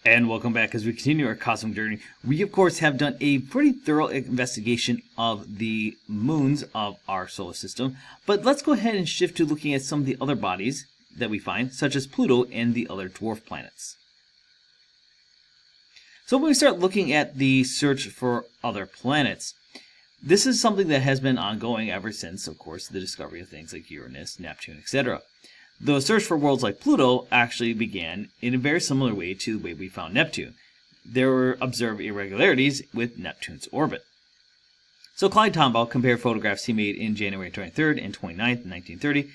And welcome back as we continue our cosmic journey. We, of course, have done a pretty thorough investigation of the moons of our solar system. But let's go ahead and shift to looking at some of the other bodies that we find, such as Pluto and the other dwarf planets. So when we start looking at the search for other planets, this is something that has been ongoing ever since, of course, the discovery of things like Uranus, Neptune, etc. The search for worlds like Pluto actually began in a very similar way to the way we found Neptune. There were observed irregularities with Neptune's orbit. So Clyde Tombaugh compared photographs he made in January 23rd and 29th, 1930,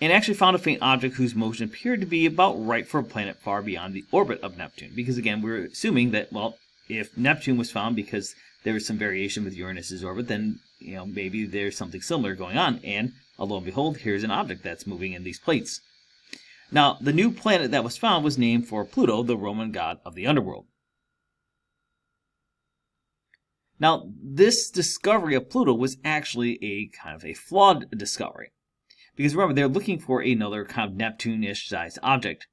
and actually found a faint object whose motion appeared to be about right for a planet far beyond the orbit of Neptune. Because again, we're assuming that, well, if Neptune was found because there was some variation with Uranus's orbit, then maybe there's something similar going on. And lo and behold, here's an object that's moving in these plates. Now, the new planet that was found was named for Pluto, the Roman god of the underworld. Now, this discovery of Pluto was actually a kind of a flawed discovery. Because remember, they're looking for another kind of Neptune-ish sized object.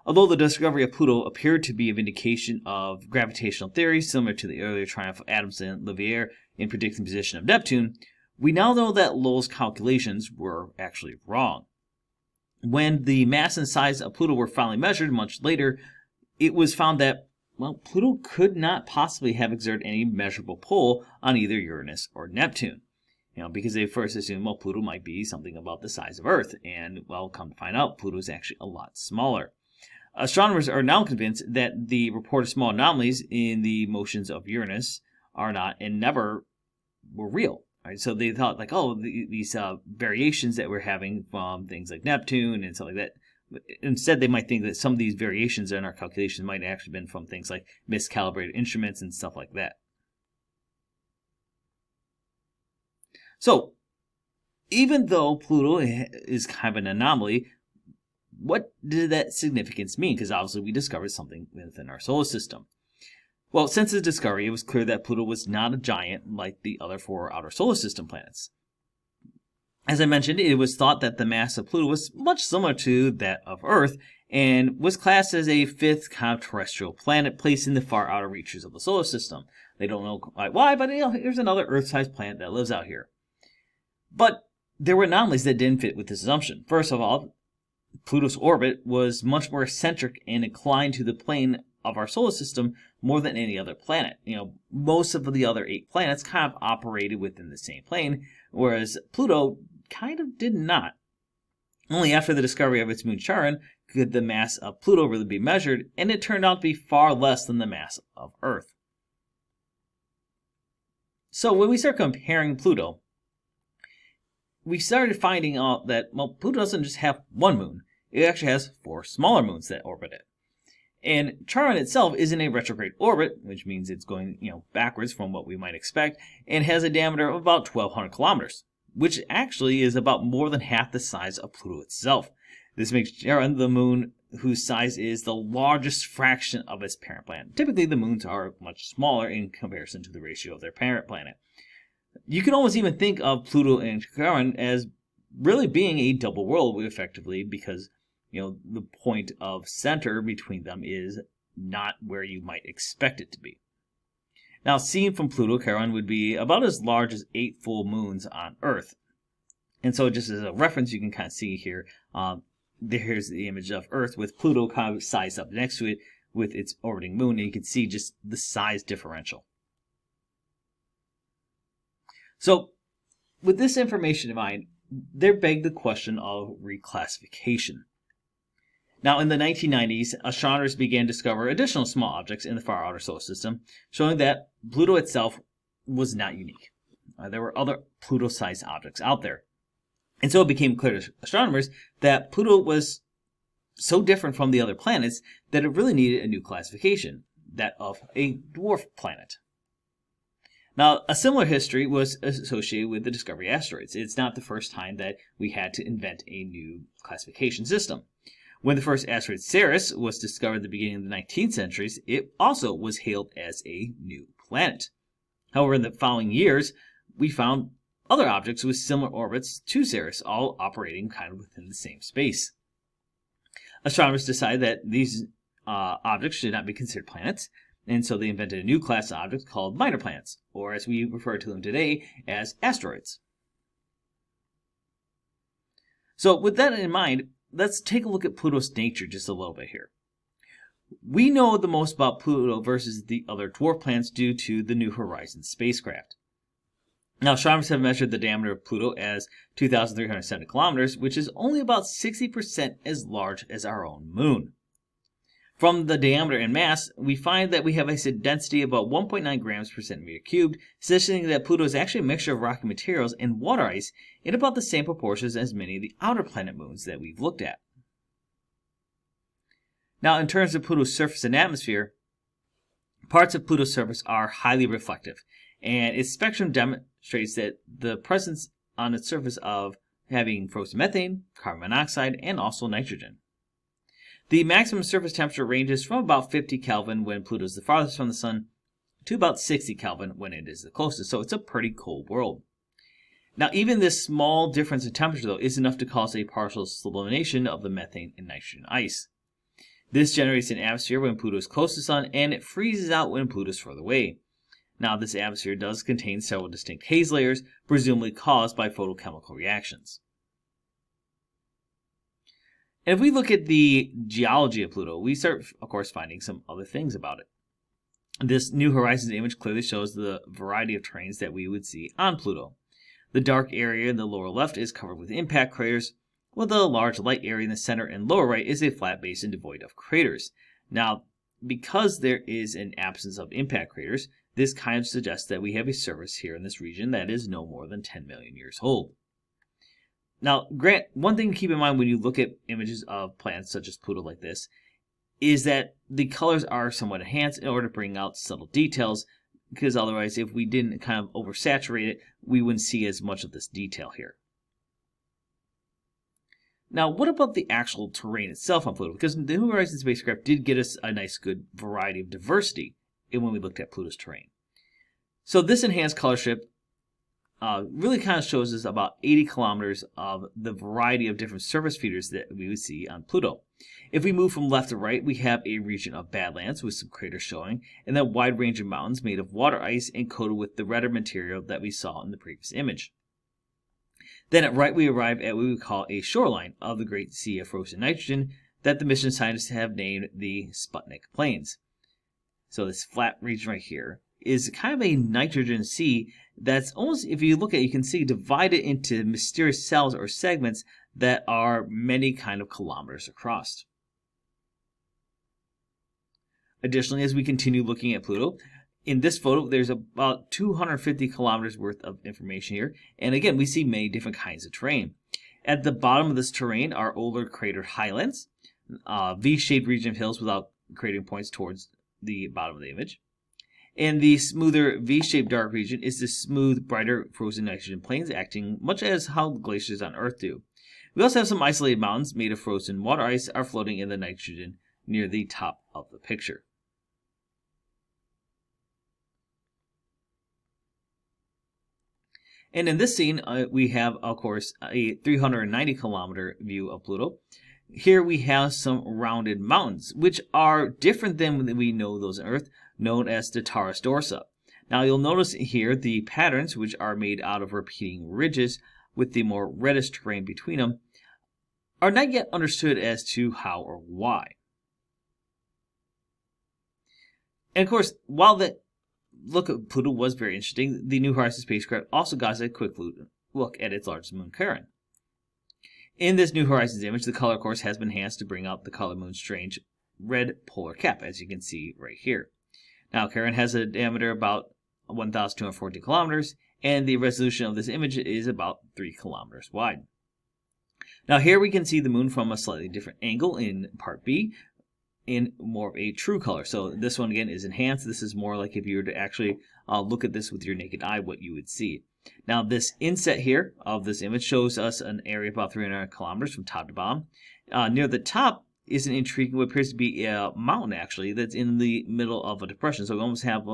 Although the discovery of Pluto appeared to be a vindication of gravitational theory, similar to the earlier triumph of Adams and Leverrier in predicting the position of Neptune, we now know that Lowell's calculations were actually wrong. When the mass and size of Pluto were finally measured much later, it was found that, well, Pluto could not possibly have exerted any measurable pull on either Uranus or Neptune. Because they first assumed, well, Pluto might be something about the size of Earth, and, well, come to find out, Pluto is actually a lot smaller. Astronomers are now convinced that the reported small anomalies in the motions of Uranus are not and never were real. Right? So they thought, like, these variations that we're having from things like Neptune and stuff like that, instead they might think that some of these variations in our calculations might have actually been from things like miscalibrated instruments and stuff like that. So, even though Pluto is kind of an anomaly, what did that significance mean? Because obviously we discovered something within our solar system. Well, since the discovery, it was clear that Pluto was not a giant like the other four outer solar system planets. As I mentioned, it was thought that the mass of Pluto was much similar to that of Earth and was classed as a fifth kind of terrestrial planet placed in the far outer reaches of the solar system. They don't know quite why, but here's another Earth-sized planet that lives out here. But there were anomalies that didn't fit with this assumption. First of all, Pluto's orbit was much more eccentric and inclined to the plane of our solar system more than any other planet. Most of the other 8 planets kind of operated within the same plane, whereas Pluto kind of did not. Only after the discovery of its moon Charon could the mass of Pluto really be measured, and it turned out to be far less than the mass of Earth. So when we start comparing Pluto, we started finding out that, well, Pluto doesn't just have one moon. It actually has 4 smaller moons that orbit it. And Charon itself is in a retrograde orbit, which means it's going, backwards from what we might expect, and has a diameter of about 1,200 kilometers, which actually is about more than half the size of Pluto itself. This makes Charon the moon whose size is the largest fraction of its parent planet. Typically, the moons are much smaller in comparison to the ratio of their parent planet. You can almost even think of Pluto and Charon as really being a double world, effectively, because the point of center between them is not where you might expect it to be. Now, seen from Pluto, Charon would be about as large as 8 full moons on Earth. And so just as a reference, you can kind of see here, here's the image of Earth with Pluto kind of sized up next to it with its orbiting moon, and you can see just the size differential. So, with this information in mind, there begged the question of reclassification. Now, in the 1990s, astronomers began to discover additional small objects in the far outer solar system, showing that Pluto itself was not unique. There were other Pluto-sized objects out there. And so it became clear to astronomers that Pluto was so different from the other planets that it really needed a new classification, that of a dwarf planet. Now, a similar history was associated with the discovery of asteroids. It's not the first time that we had to invent a new classification system. When the first asteroid Ceres was discovered at the beginning of the 19th centuries, it also was hailed as a new planet. However, in the following years, we found other objects with similar orbits to Ceres, all operating kind of within the same space. Astronomers decided that these objects should not be considered planets, and so they invented a new class of objects called minor planets, or as we refer to them today as asteroids. So with that in mind, let's take a look at Pluto's nature just a little bit here. We know the most about Pluto versus the other dwarf planets due to the New Horizons spacecraft. Now, astronomers have measured the diameter of Pluto as 2,370 kilometers, which is only about 60% as large as our own moon. From the diameter and mass, we find that we have a density of about 1.9 grams per centimeter cubed, suggesting that Pluto is actually a mixture of rocky materials and water ice in about the same proportions as many of the outer planet moons that we've looked at. Now, in terms of Pluto's surface and atmosphere, parts of Pluto's surface are highly reflective, and its spectrum demonstrates that the presence on its surface of having frozen methane, carbon monoxide, and also nitrogen. The maximum surface temperature ranges from about 50 Kelvin when Pluto is the farthest from the Sun to about 60 Kelvin when it is the closest, so it's a pretty cold world. Now, even this small difference in temperature, though, is enough to cause a partial sublimation of the methane and nitrogen ice. This generates an atmosphere when Pluto is close to the Sun, and it freezes out when Pluto is further away. Now, this atmosphere does contain several distinct haze layers, presumably caused by photochemical reactions. And if we look at the geology of Pluto, we start, of course, finding some other things about it. This New Horizons image clearly shows the variety of terrains that we would see on Pluto. The dark area in the lower left is covered with impact craters, while the large light area in the center and lower right is a flat basin devoid of craters. Now, because there is an absence of impact craters, this kind of suggests that we have a surface here in this region that is no more than 10 million years old. Now, Grant, one thing to keep in mind when you look at images of planets such as Pluto like this is that the colors are somewhat enhanced in order to bring out subtle details, because otherwise, if we didn't kind of oversaturate it, we wouldn't see as much of this detail here. Now, what about the actual terrain itself on Pluto? Because the New Horizons spacecraft did get us a nice, good variety of diversity when we looked at Pluto's terrain. So this enhanced color strip really kind of shows us about 80 kilometers of the variety of different surface features that we would see on Pluto. If we move from left to right, we have a region of badlands with some craters showing, and then a wide range of mountains made of water ice and coated with the redder material that we saw in the previous image. Then at right, we arrive at what we would call a shoreline of the Great Sea of Frozen Nitrogen that the mission scientists have named the Sputnik Plains. So this flat region right here is kind of a nitrogen sea that's almost, if you look at it, you can see divided into mysterious cells or segments that are many kind of kilometers across. Additionally, as we continue looking at Pluto, in this photo, there's about 250 kilometers worth of information here. And again, we see many different kinds of terrain. At the bottom of this terrain are older cratered highlands, V-shaped region of hills without cratering points towards the bottom of the image. And the smoother V-shaped dark region is the smooth, brighter frozen nitrogen plains, acting much as how glaciers on Earth do. We also have some isolated mountains made of frozen water ice are floating in the nitrogen near the top of the picture. And in this scene, we have, of course, a 390 kilometer view of Pluto. Here we have some rounded mountains, which are different than we know those on Earth, known as the Taurus Dorsa. Now you'll notice here the patterns, which are made out of repeating ridges with the more reddish terrain between them, are not yet understood as to how or why. And of course, while the look at Pluto was very interesting, the New Horizons spacecraft also got us a quick look at its largest moon, Charon. In this New Horizons image, the color, of course, has been enhanced to bring out the color moon's strange red polar cap, as you can see right here. Now, Charon has a diameter about 1,240 kilometers, and the resolution of this image is about 3 kilometers wide. Now, here we can see the moon from a slightly different angle in part B, in more of a true color. So this one again is enhanced. This is more like if you were to actually look at this with your naked eye, what you would see. Now this inset here of this image shows us an area of about 300 kilometers from top to bottom. Near the top is an intriguing, what appears to be a mountain actually, that's in the middle of a depression. So we almost have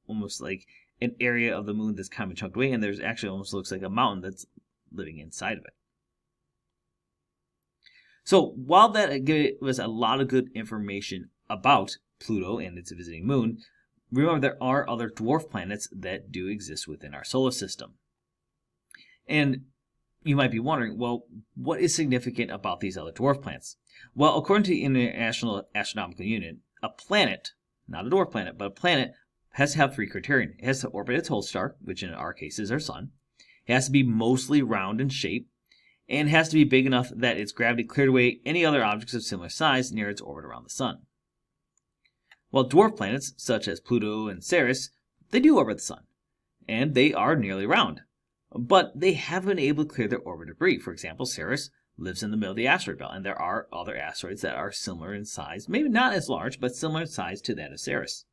almost like an area of the moon that's kind of chunked away, and there's actually almost looks like a mountain that's living inside of it. So while that gave us a lot of good information about Pluto and its visiting moon, remember there are other dwarf planets that do exist within our solar system. And you might be wondering, well, what is significant about these other dwarf planets? Well, according to the International Astronomical Union, a planet, not a dwarf planet, but a planet has to have 3 criteria. It has to orbit its host star, which in our case is our sun. It has to be mostly round in shape, and it has to be big enough that its gravity cleared away any other objects of similar size near its orbit around the sun. Well, dwarf planets, such as Pluto and Ceres, they do orbit the sun, and they are nearly round. But they haven't been able to clear their orbit debris. For example, Ceres lives in the middle of the asteroid belt, and there are other asteroids that are similar in size, maybe not as large, but similar in size to that of Ceres.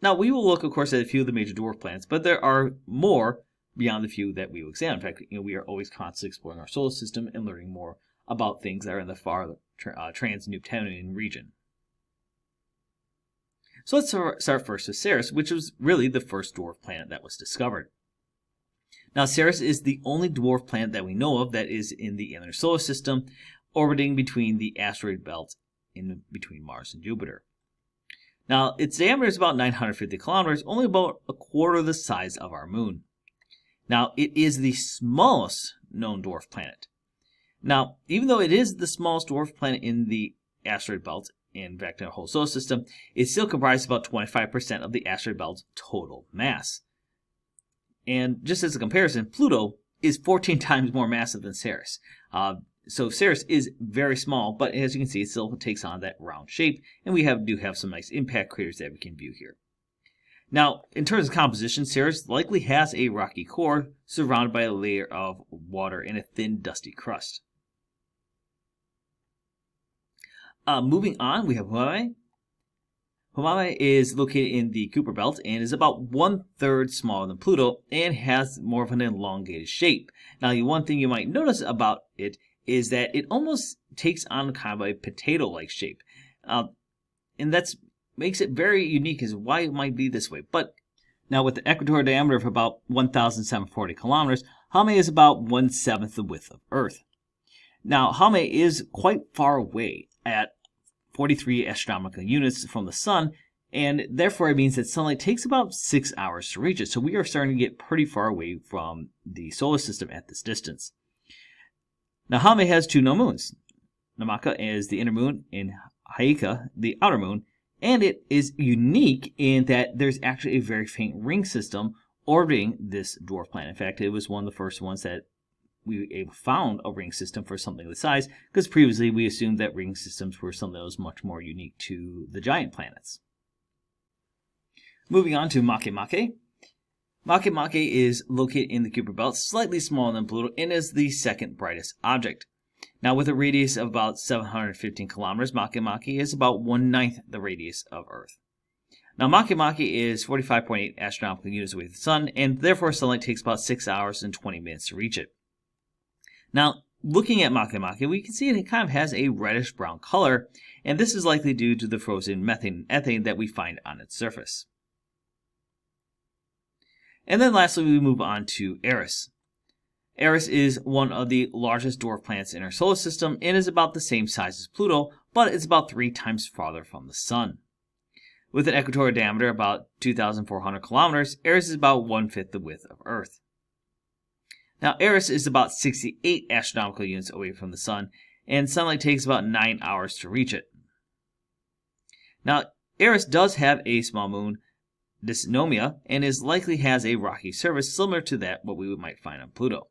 Now, we will look, of course, at a few of the major dwarf planets, but there are more beyond the few that we will examine. In fact, we are always constantly exploring our solar system and learning more about things that are in the far trans-Neptunian region. So let's start first with Ceres, which was really the first dwarf planet that was discovered. Now, Ceres is the only dwarf planet that we know of that is in the inner solar system, orbiting between the asteroid belt in between Mars and Jupiter. Now, its diameter is about 950 kilometers, only about a quarter the size of our moon. Now, it is the smallest known dwarf planet. Now, even though it is the smallest dwarf planet in the asteroid belt, in fact, in our whole solar system, it still comprises about 25% of the asteroid belt's total mass. And just as a comparison, Pluto is 14 times more massive than Ceres. So Ceres is very small, but as you can see, it still takes on that round shape, and we do have some nice impact craters that we can view here. Now, in terms of composition, Ceres likely has a rocky core surrounded by a layer of water and a thin, dusty crust. Moving on, we have Hawaii. Hawaii is located in the Kuiper Belt and is about 1/3 smaller than Pluto and has more of an elongated shape. Now, the one thing you might notice about it is that it almost takes on kind of a potato-like shape. And that makes it very unique as why it might be this way. But now with the equatorial diameter of about 1,740 kilometers, Hawaii is about 1/7 the width of Earth. Now, Hawaii is quite far away at 43 astronomical units from the sun, and therefore it means that sunlight takes about 6 hours to reach it. So we are starting to get pretty far away from the solar system at this distance. Now, Hawaii has 2 known moons. Namaka is the inner moon, and Haika the outer moon, and it is unique in that there's actually a very faint ring system orbiting this dwarf planet. In fact, it was one of the first ones that we found a ring system for something of the size, because previously we assumed that ring systems were something that was much more unique to the giant planets. Moving on to Makemake. Makemake is located in the Kuiper Belt, slightly smaller than Pluto, and is the second brightest object. Now, with a radius of about 715 kilometers, Makemake is about 1/9 the radius of Earth. Now, Makemake is 45.8 astronomical units away from the sun, and therefore sunlight takes about 6 hours and 20 minutes to reach it. Now, looking at Makemake, we can see it kind of has a reddish-brown color, and this is likely due to the frozen methane and ethane that we find on its surface. And then lastly, we move on to Eris. Eris is one of the largest dwarf planets in our solar system and is about the same size as Pluto, but it's about 3 times farther from the sun. With an equatorial diameter of about 2,400 kilometers, Eris is about 1/5 the width of Earth. Now, Eris is about 68 astronomical units away from the sun, and sunlight takes about 9 hours to reach it. Now, Eris does have a small moon, Dysnomia, and likely has a rocky surface similar to what we might find on Pluto.